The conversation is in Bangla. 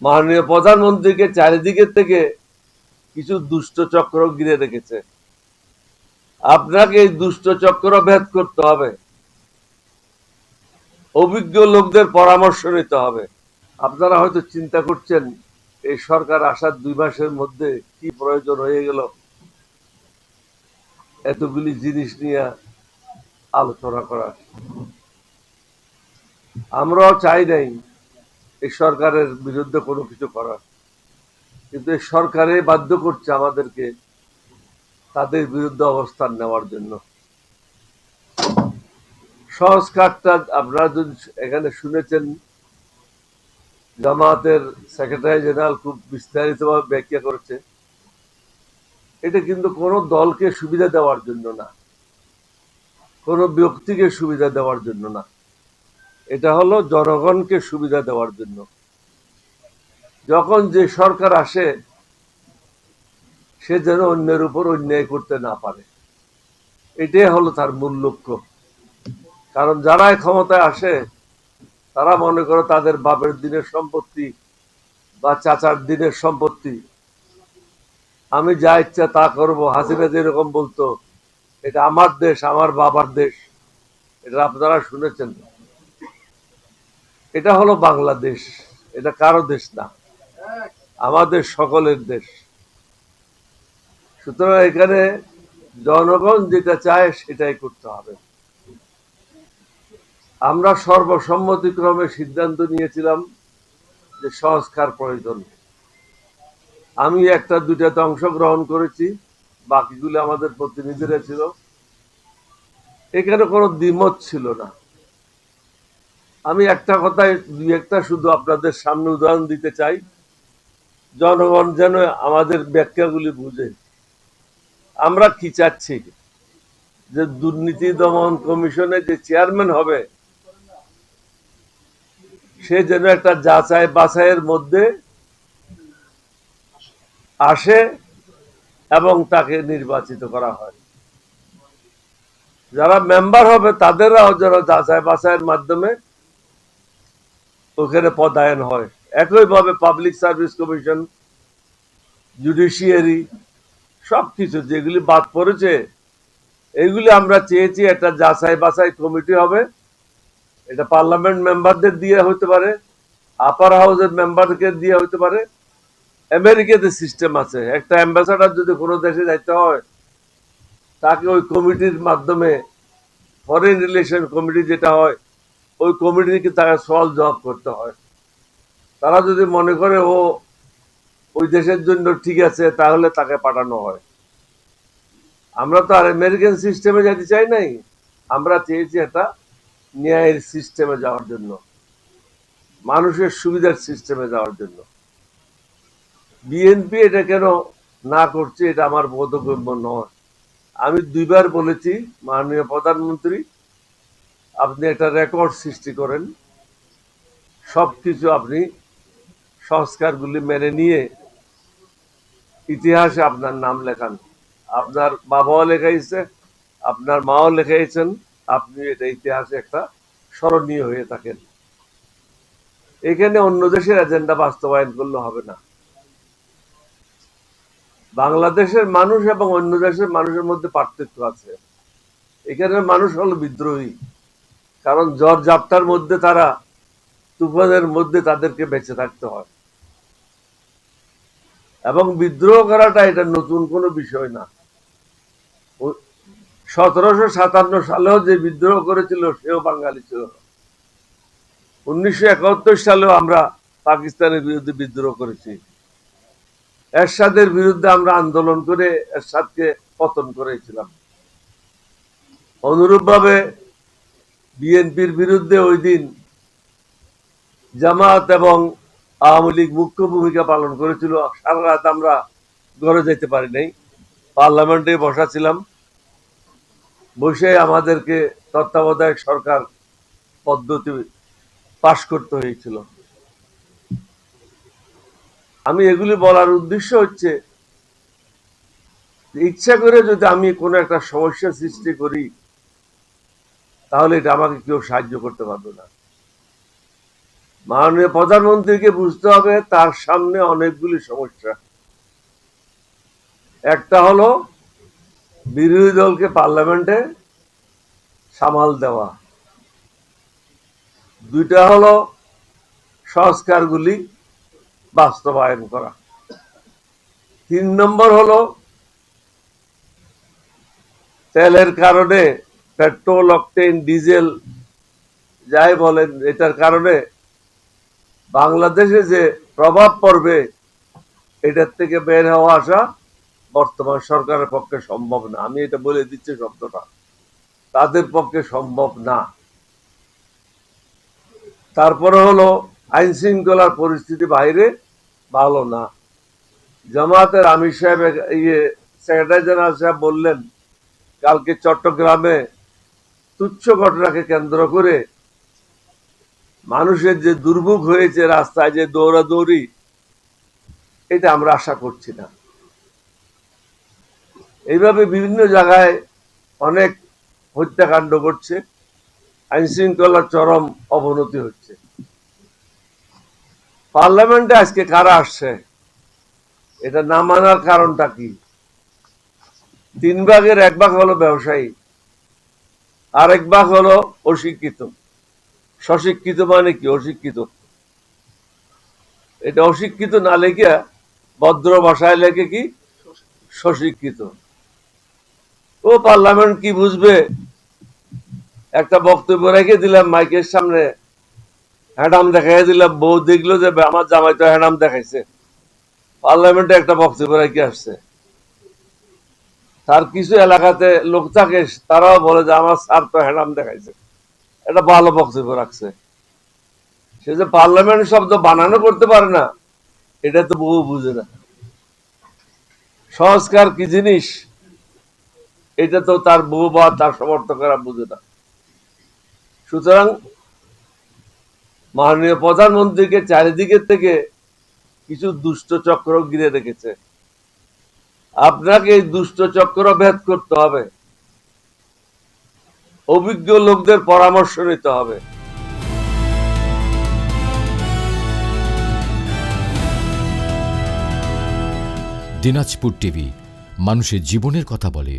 মাননীয় প্রধানমন্ত্রীকে চারিদিকে থেকে কিছু দুষ্ট চক্র ঘিরে রেখেছে। আপনাকে এই দুষ্ট চক্র ভেদ করতে হবে, অভিজ্ঞ লোকদের পরামর্শ নিতে হবে। আপনারা হয়তো চিন্তা করছেন এই সরকার আসার 2 মাসের মধ্যে কি প্রয়োজন হয়ে গেল এতগুলি জিনিস নিয়ে আলোচনা করার। আমরাও চাই নাই এই সরকারের বিরুদ্ধে কোনো কিছু করার, কিন্তু এই সরকারে বাধ্য করছে আমাদেরকে তাদের বিরুদ্ধে অবস্থান নেওয়ার জন্য। সংস্কারটা আপনারা যদি এখানে শুনেছেন, জামায়াতের সেক্রেটারি জেনারেল খুব বিস্তারিতভাবে ব্যাখ্যা করেছে। এটা কিন্তু কোনো দলকে সুবিধা দেওয়ার জন্য না, কোনো ব্যক্তিকে সুবিধা দেওয়ার জন্য না, এটা হলো জনগণকে সুবিধা দেওয়ার জন্য। যখন যে সরকার আসে সে যেন অন্যের উপর অন্যায় করতে না পারে, এটাই হলো তার মূল লক্ষ্য। কারণ যারাই ক্ষমতায় আসে তারা মনে করে তাদের বাপের দিনের সম্পত্তি বা চাচার দিনের সম্পত্তি, আমি যা ইচ্ছা তা করব। হাসিনা যেরকম বলতো এটা আমার দেশ, আমার বাবার দেশ, এটা আপনারা শুনেছেন। এটা হলো বাংলাদেশ, এটা কারো দেশ না, আমাদের সকলের দেশ। সুতরাং এখানে জনগণ যেটা চায় সেটাই করতে হবে। আমরা সর্বসম্মতিক্রমে সিদ্ধান্ত নিয়েছিলাম যে সংস্কার প্রয়োজন। আমি 1-2টাতে অংশগ্রহণ করেছি, বাকিগুলো আমাদের প্রতিনিধিরা ছিল। এখানে কোনো দ্বিমত ছিল না। আমি একটা কথায় 2-1টা শুধু আপনাদের সামনে উদাহরণ দিতে চাই, জনগণ যেন আমাদের ব্যাখ্যাগুলি বুঝে। আমরা কি চাচ্ছি, যে দুর্নীতি দমন কমিশনে যে চেয়ারম্যান হবে সে যেন একটা যাচাই বাছাইয়ের মধ্যে আসে এবং তাকে নির্বাচিত করা হয়। যারা মেম্বার হবে তাদেরও যেন যাচাই বাছাইয়ের মাধ্যমে ওখানে পদায়ন হয়। একইভাবে পাবলিক সার্ভিস কমিশন, জুডিশিয়ারি, সবকিছু যেগুলি বাদ পড়েছে এইগুলি আমরা চেয়েছি একটা যাচাই বাছাই কমিটি হবে। এটা পার্লামেন্ট মেম্বারদের দিয়ে হতে পারে, আপার হাউসের মেম্বারকে দিয়ে হতে পারে। আমেরিকাতে সিস্টেম আছে, একটা অ্যাম্বাসাডার যদি কোনো দেশে যাইতে হয় তাকে ওই কমিটির মাধ্যমে, ফরেন রিলেশন কমিটি যেটা হয়, ওই কমিটিকে তাকে সওয়াল জবাব করতে হয়। তারা যদি মনে করে ও ওই দেশের জন্য ঠিক আছে তাহলে তাকে পাঠানো হয়। আমরা তো আর আমেরিকান সিস্টেমে যেতে চাই নাই, আমরা চেয়েছি একটা ন্যায়ের সিস্টেমে যাওয়ার জন্য, মানুষের সুবিধার সিস্টেমে যাওয়ার জন্য। বিএনপি এটা কেন না করছে এটা আমার বোধগম্য নয়। আমি 2বার বলেছি, মাননীয় প্রধানমন্ত্রী আপনি একটা রেকর্ড সৃষ্টি করেন, সবকিছু আপনি সংস্কারগুলি মেনে নিয়ে ইতিহাসে আপনার নাম লেখান। আপনার বাবাও লেখাইছে, আপনার মাও লেখাইছেন, আপনি এটা ইতিহাসে একটা স্মরণীয় হয়ে থাকেন। এখানে অন্য দেশের এজেন্ডা বাস্তবায়ন করলে হবে না। বাংলাদেশের মানুষ এবং অন্য দেশের মানুষের মধ্যে পার্থক্য আছে। এখানে মানুষ হলো বিদ্রোহী, কারণ ঝড় ঝাপটার মধ্যে তারা, তুফানের মধ্যে তাদেরকে বেঁচে থাকতে হয়। এবং বিদ্রোহ করাটা এটা নতুন কোনো বিষয় না। 1757 সালেও যে বিদ্রোহ করেছিল সেও বাঙালি ছিল। 1971 সালেও আমরা পাকিস্তানের বিরুদ্ধে বিদ্রোহ করেছি। এরশাদের বিরুদ্ধে আমরা আন্দোলন করে এরশাদকে পতন করেছিলাম। অনুরূপভাবে বিএনপির বিরুদ্ধে ওই দিন জামায়াত এবং আওয়ামী লীগ মুখ্য ভূমিকা পালন করেছিল। সারা রাত আমরা ঘরে যেতে পারি নাই, পার্লামেন্টে বসা ছিলাম। বসে আমাদেরকে তত্ত্বাবধায়ক সরকার পদ্ধতি পাশ করতে হয়েছিল। আমি এগুলি বলার উদ্দেশ্য হচ্ছে, ইচ্ছা করে যদি আমি কোনো একটা সমস্যা সৃষ্টি করি তাহলে এটা আমাকে কেউ সাহায্য করতে পারবে না। মাননীয় প্রধানমন্ত্রীকে বুঝতে হবে তার সামনে অনেকগুলি সমস্যা। একটা হলো বিরোধী দলকে পার্লামেন্টে সামাল দেওয়া, দুইটা হলো সংস্কারগুলি বাস্তবায়ন করা, 3 নম্বর হলো তেলের কারণে পেট্রোল, অকটেন, ডিজেল যাই বলেন, এটার কারণে বাংলাদেশে যে প্রভাব পড়বে এটার থেকে বের হওয়া আসা বর্তমান সরকারের পক্ষে সম্ভব না। আমি এটা বলে দিচ্ছি, শব্দটা তাদের পক্ষে সম্ভব না। তারপরে হলো আইন শৃঙ্খলার পরিস্থিতি বাইরে ভালো না। জামায়াতের আমির সাহেব, সেক্রেটারি জেনারেল সাহেব বললেন কালকে চট্টগ্রামে তুচ্ছ ঘটনাকে কেন্দ্র করে মানুষের যে দুর্ভোগ হয়েছে, রাস্তায় যে দৌড়াদৌড়ি, এটা আমরা আশা করছি না। এইভাবে বিভিন্ন জায়গায় অনেক হত্যাকাণ্ড ঘটছে, আইন শৃঙ্খলার চরম অবনতি হচ্ছে। পার্লামেন্টে আজকে কারা আসছে, এটা না মানার কারণটা কি? 3 ভাগের 1 ভাগ হলো ব্যবসায়ী, আরেক ভাগ হলো অশিক্ষিত। সশিক্ষিত মানে কি? অশিক্ষিত। এটা অশিক্ষিত না লেখা ভদ্র ভাষায় লেখে কি সশিক্ষিত। ও পার্লামেন্ট কি বুঝবে? একটা বক্তব্য রেখে দিলাম মাইকের সামনে, হ্যাডাম দেখাই দিলাম, বউ দেখলো যে আমার জামাই তো হ্যাডাম দেখাইছে, পার্লামেন্টে একটা বক্তব্য রেখে আসছে। তার কিছু এলাকাতে লোক থাকে, তারাও বলে যে আমার স্যার তো হ্যাডাম দেখাইছে, এটা ভালো বক্তব্য রাখছে। সে যে পার্লামেন্ট শব্দ বানানো করতে পারে না, এটা তো বউ বুঝে না। সংস্কার কি জিনিস এটা তো তার বউ বা তার সমর্থকেরা বুঝে না। সুতরাং মাননীয় প্রধানমন্ত্রীকে চারিদিকের থেকে কিছু দুষ্ট চক্র ঘিরে রেখেছে। আপনাকে এই দুষ্ট চক্র ভেদ করতে হবে, অভিজ্ঞ লোকদের পরামর্শ নিতে হবে। দিনাজপুর টিভি, মানুষের জীবনের কথা বলে।